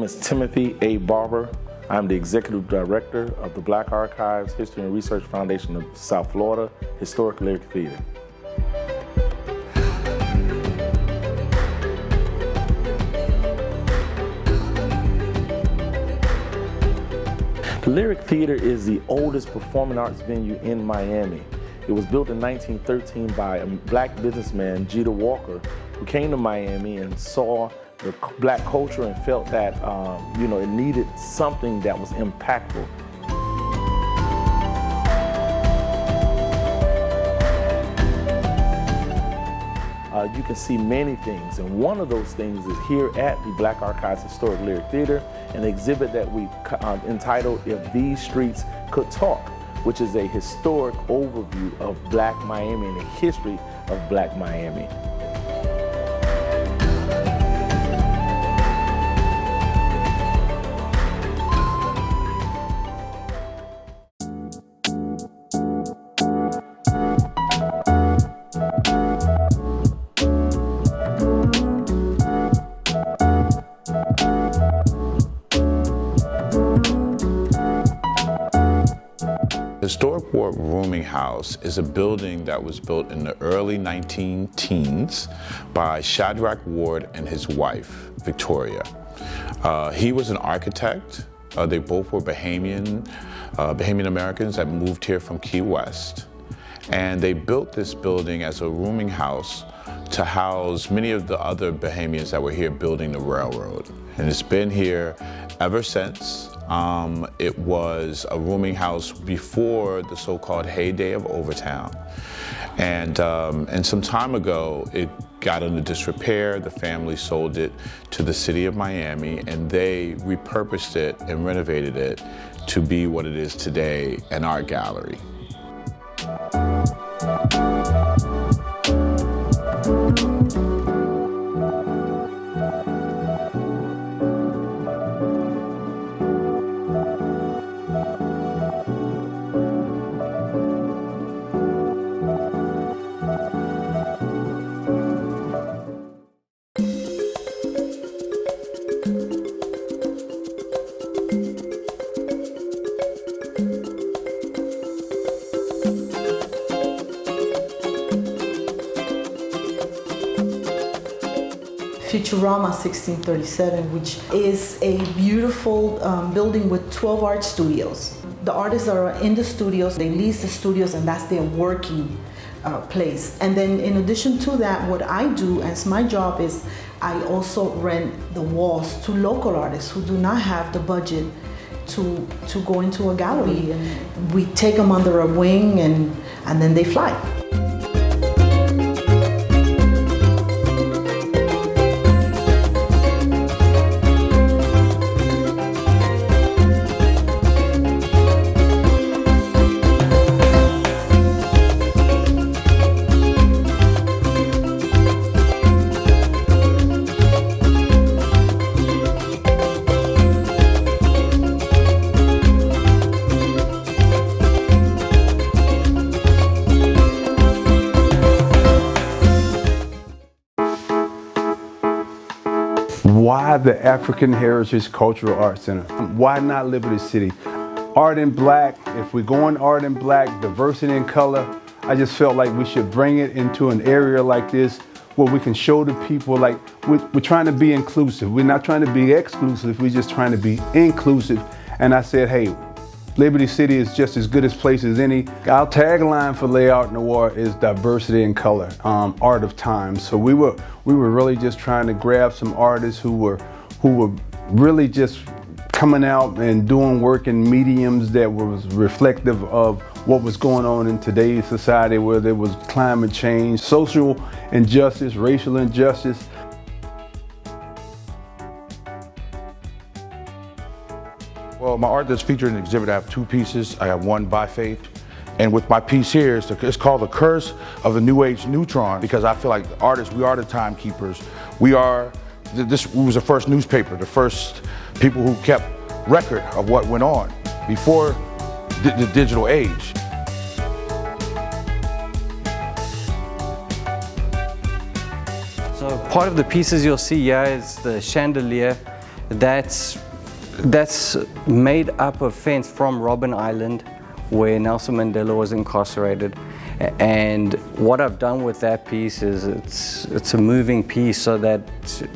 is Timothy A. Barber. I'm the Executive Director of the Black Archives History and Research Foundation of South Florida Historic Lyric Theater. The Lyric Theater is the oldest performing arts venue in Miami. It was built in 1913 by a black businessman, Jeter Walker, who came to Miami and saw the black culture and felt that it needed something that was impactful. You can see many things, and one of those things is here at the Black Archives Historic Lyric Theater, an exhibit that we entitled If These Streets Could Talk, which is a historic overview of Black Miami and the history of Black Miami. Historic Ward Rooming House is a building that was built in the early 19-teens by Shadrach Ward and his wife, Victoria. He was an architect. They both were Bahamian Americans that moved here from Key West. And they built this building as a rooming house to house many of the other Bahamians that were here building the railroad. And it's been here ever since. It was a rooming house before the so-called heyday of Overtown. And some time ago, it got under disrepair. The family sold it to the city of Miami, and they repurposed it and renovated it to be what it is today, an art gallery. Futurama 1637, which is a beautiful building with 12 art studios. The artists are in the studios, they lease the studios, and that's their working place. And then in addition to that, what I do as my job is I also rent the walls to local artists who do not have the budget to go into a gallery. And we take them under a wing and then they fly. Why the African Heritage Cultural Arts Center? Why not Liberty City? Art in Black, if we're going art in Black, diversity in color, I just felt like we should bring it into an area like this where we can show the people, like, we're trying to be inclusive. We're not trying to be exclusive, we're just trying to be inclusive. And I said, hey, Liberty City is just as good a place as any. Our tagline for Layout Noir is diversity in color, art of time. So we were really just trying to grab some artists who were really just coming out and doing work in mediums that was reflective of what was going on in today's society, where there was climate change, social injustice, racial injustice. Well, my art that's featured in the exhibit, I have two pieces. I have one by Faith, and with my piece here, it's called The Curse of the New Age Neutron, because I feel like the artists, we are the timekeepers. This was the first newspaper, the first people who kept record of what went on before the digital age. So part of the pieces you'll see here is the chandelier. That's made up of fence from Robben Island, where Nelson Mandela was incarcerated. And what I've done with that piece is it's a moving piece so that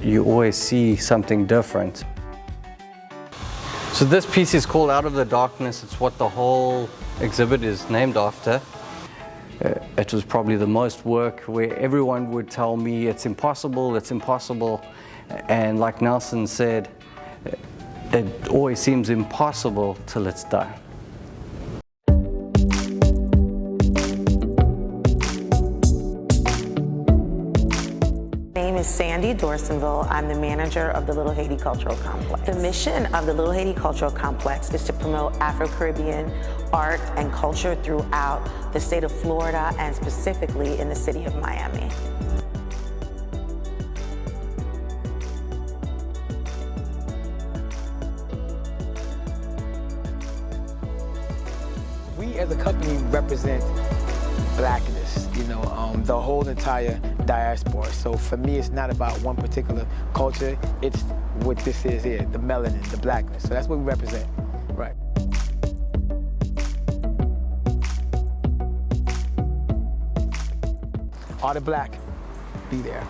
you always see something different. So this piece is called Out of the Darkness. It's what the whole exhibit is named after. It was probably the most work where everyone would tell me it's impossible, it's impossible. And like Nelson said, it always seems impossible till it's done. My name is Sandy Dorsonville. I'm the manager of the Little Haiti Cultural Complex. The mission of the Little Haiti Cultural Complex is to promote Afro-Caribbean art and culture throughout the state of Florida and specifically in the city of Miami. We as a company represent blackness, the whole entire diaspora. So for me, it's not about one particular culture, it's what this is here, the melanin, the blackness. So that's what we represent, right. Art of Black, be there.